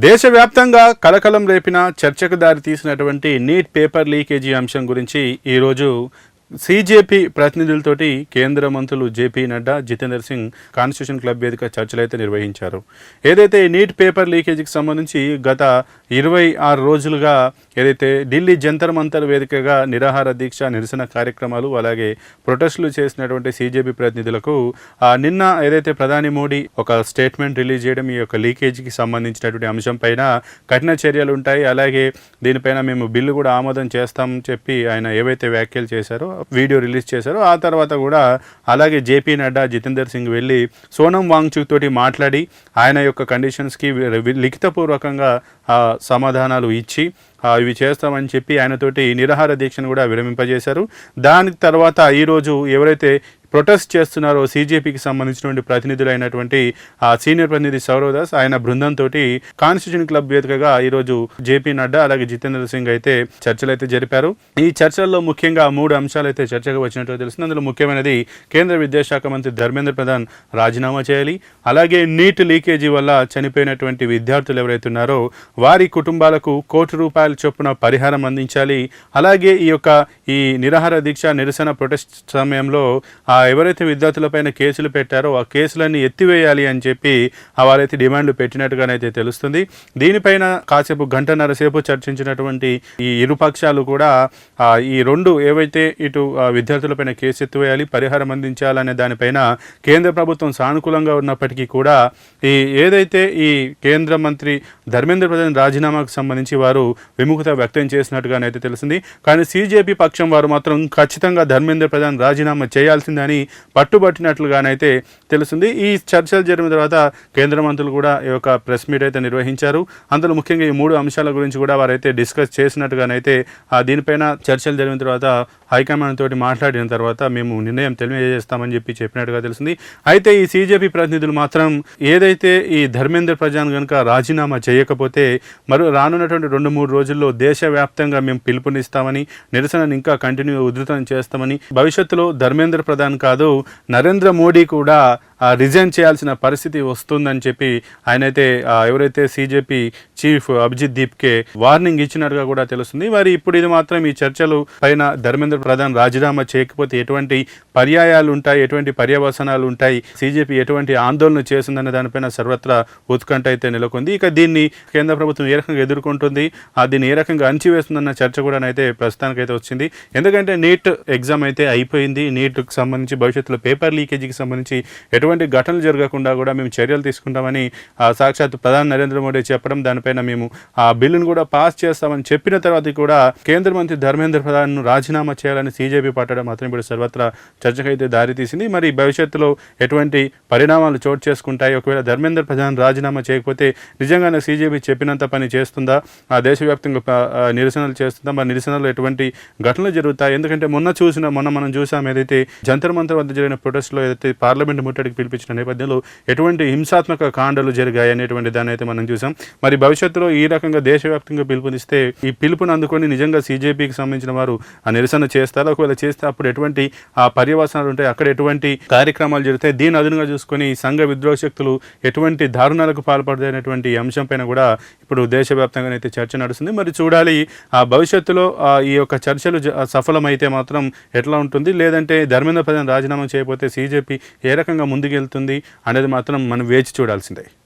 దేశవ్యాప్తంగా కలకలం రేపిన చర్చకు దారి తీసినటువంటి నీట్ పేపర్ లీకేజీ అంశం గురించి ఈరోజు సీజేపీ ప్రతినిధులతోటి కేంద్ర మంత్రులు JP Nadda, Jitender Singh constitution club వేదిక చర్చలు అయితే నిర్వహించారు. ఏదైతే నీట్ పేపర్ లీకేజీకి సంబంధించి గత 26 రోజులుగా ఏదైతే ఢిల్లీ జంతర్ మంతర్ వేదికగా నిరాహార దీక్ష, నిరసన కార్యక్రమాలు అలాగే ప్రొటెస్టులు చేసినటువంటి సీజేపీ ప్రతినిధులకు నిన్న ఏదైతే ప్రధాని మోడీ ఒక స్టేట్మెంట్ రిలీజ్ చేయడం ఈ యొక్క లీకేజీకి సంబంధించినటువంటి అంశం పైన కఠిన చర్యలు ఉంటాయి, అలాగే దీనిపైన మేము బిల్లు కూడా ఆమోదం చేస్తామని చెప్పి ఆయన ఏవైతే వ్యాఖ్యలు చేశారో వీడియో రిలీజ్ చేశారు. ఆ తర్వాత కూడా అలాగే జేపీ నడ్డా, జితేందర్ సింగ్ వెళ్ళి సోనం వాంగ్చుక్ తోటి మాట్లాడి ఆయన యొక్క కండిషన్స్కి లిఖితపూర్వకంగా సమాధానాలు ఇచ్చి ఇవి చేస్తామని చెప్పి ఆయనతోటి నిరాహార దీక్షను కూడా విరమింపజేశారు. దాని తర్వాత ఈరోజు ఎవరైతే ప్రొటెస్ట్ చేస్తున్నారో సీజేపీకి సంబంధించినటువంటి ప్రతినిధులైనటువంటి సీనియర్ ప్రతినిధి సౌరవ్ దాస్ ఆయన బృందంతో కాన్స్టిట్యూషన్ క్లబ్ వేదికగా ఈరోజు జేపీ నడ్డా అలాగే జితేంద్ర సింగ్ అయితే చర్చలు అయితే జరిపారు. ఈ చర్చల్లో ముఖ్యంగా 3 అంశాలు అయితే చర్చకు వచ్చినట్టు తెలుస్తుంది. అందులో ముఖ్యమైనది కేంద్ర విద్యాశాఖ మంత్రి ధర్మేంద్ర ప్రధాన్ రాజీనామా చేయాలి, అలాగే నీట్ లీకేజీ వల్ల చనిపోయినటువంటి విద్యార్థులు ఎవరైతే ఉన్నారో వారి కుటుంబాలకు ₹1 కోటి చొప్పున పరిహారం అందించాలి, అలాగే ఈ నిరాహార దీక్ష నిరసన ప్రొటెస్ట్ సమయంలో ఎవరైతే విద్యార్థులపైన కేసులు పెట్టారో ఆ కేసులన్నీ ఎత్తివేయాలి అని చెప్పి వారైతే డిమాండ్లు పెట్టినట్టుగానైతే తెలుస్తుంది. దీనిపైన కాసేపు గంటన్నర సేపు చర్చించినటువంటి ఈ ఇరుపక్షాలు కూడా ఈ 2 ఏవైతే ఇటు విద్యార్థులపైన కేసు ఎత్తివేయాలి, పరిహారం అందించాలనే దానిపైన కేంద్ర ప్రభుత్వం సానుకూలంగా ఉన్నప్పటికీ కూడా ఏదైతే ఈ కేంద్ర మంత్రి ధర్మేంద్ర ప్రధాన్ రాజీనామాకు సంబంధించి వారు విముఖత వ్యక్తం చేసినట్టుగానైతే తెలిసింది. కానీ సీజేపీ పక్షం వారు మాత్రం ఖచ్చితంగా ధర్మేంద్ర ప్రధాన్ రాజీనామా చేయాల్సిందని పట్టుబట్టినట్లుగానైతే తెలుస్తుంది. ఈ చర్చలు జరిగిన తర్వాత కేంద్ర మంత్రులు కూడా ఈ యొక్క ప్రెస్ మీట్ అయితే నిర్వహించారు. అందులో ముఖ్యంగా ఈ 3 అంశాల గురించి కూడా వారైతే డిస్కస్ చేసినట్టుగానైతే దీనిపైన చర్చలు జరిగిన తర్వాత హైకమాండ్ తోటి మాట్లాడిన తర్వాత మేము నిర్ణయం తెలియజేస్తామని చెప్పినట్టుగా తెలిసింది. అయితే ఈ సీజేపీ ప్రతినిధులు మాత్రం ఏదైతే ఈ ధర్మేంద్ర ప్రధాన్ కనుక రాజీనామా చేయకపోతే రానున్నటువంటి 2-3 రోజుల్లో దేశవ్యాప్తంగా మేము పిలుపునిస్తామని, నిరసనను ఇంకా కంటిన్యూ ఉధృతం చేస్తామని, భవిష్యత్తులో ధర్మేంద్ర ప్రధాన్ కాదు నరేంద్ర మోడీ కూడా రిజైన్ చేయాల్సిన పరిస్థితి వస్తుందని చెప్పి ఆయనైతే ఎవరైతే CJP chief Abhijit Dipke warning ఇచ్చినట్టుగా కూడా తెలుస్తుంది. మరి ఇప్పుడు ఇది మాత్రం ఈ చర్చలు పైన ధర్మేంద్ర ప్రధాన్ రాజీనామా చేయకపోతే ఎటువంటి పర్యాయాలు ఉంటాయి, ఎటువంటి పర్యవసనాలు ఉంటాయి, సీజేపీ ఎటువంటి ఆందోళన చేస్తుందనే దానిపైన సర్వత్రా ఉత్కంఠ అయితే నెలకొంది. ఇక దీన్ని కేంద్ర ప్రభుత్వం ఏ రకంగా ఎదుర్కొంటుంది, దీన్ని ఏ రకంగా అణచివేస్తుందన్న చర్చ కూడా అయితే ప్రస్తుతానికైతే వచ్చింది. ఎందుకంటే నీట్ ఎగ్జామ్ అయితే అయిపోయింది. నీట్కి సంబంధించి భవిష్యత్తులో పేపర్ లీకేజీకి సంబంధించి ఎటువంటి ఘటనలు జరగకుండా కూడా మేము చర్యలు తీసుకుంటామని సాక్షాత్ ప్రధాని నరేంద్ర మోడీ చెప్పడం, దానిపైన మేము ఆ బిల్లును కూడా పాస్ చేస్తామని చెప్పిన తర్వాత కూడా కేంద్ర మంత్రి ధర్మేంద్ర ప్రధాన్ను రాజీనామా చేయాలని సీజేపీ పట్టడం మాత్రం ఇప్పుడు సర్వత్రా చర్చకైతే దారితీసింది. మరి భవిష్యత్తులో ఎటువంటి పరిణామాలు చోటు చేసుకుంటాయి, ఒకవేళ ధర్మేంద్ర ప్రధాన్ రాజీనామా చేయకపోతే నిజంగానే సీజేపీ చెప్పినంత పని చేస్తుందా, దేశవ్యాప్తంగా నిరసనలు చేస్తుందా, మరి నిరసనలు ఎటువంటి ఘటనలు జరుగుతాయి? ఎందుకంటే మొన్న మనం చూసాం ఏదైతే జంతర్ మంతర్ వద్ద జరిగిన ప్రొటెస్ట్లో ఏదైతే పార్లమెంట్ ముట్టడికి పిలిపించిన నేపథ్యంలో ఎటువంటి హింసాత్మక కాండలు జరిగాయి అనేటువంటి దాన్ని అయితే మనం చూసాం. మరి భవిష్యత్తులో ఈ రకంగా దేశవ్యాప్తంగా పిలుపునిస్తే ఈ పిలుపుని అందుకొని నిజంగా సీజేపీకి సంబంధించిన వారు నిరసన చేస్తారు, ఒకవేళ చేస్తే అప్పుడు ఎటువంటి పర్యవసనాలు ఉంటాయి, అక్కడ ఎటువంటి కార్యక్రమాలు జరుగుతాయి, దీని అదునుగా చూసుకొని సంఘ విద్రోహ శక్తులు ఎటువంటి దారుణాలకు పాల్పడదనేటువంటి అంశం పైన కూడా ఇప్పుడు దేశవ్యాప్తంగా అయితే చర్చ నడుస్తుంది. మరి చూడాలి భవిష్యత్తులో ఈ యొక్క చర్చలు సఫలమైతే మాత్రం ఎట్లా ఉంటుంది, లేదంటే ధర్మేంద్ర ప్రధాన్ రాజీనామా చేయకపోతే సీజేపీ ఏ రకంగా ముందుకెళ్తుంది అనేది మాత్రం మనం వేచి చూడాల్సిందే.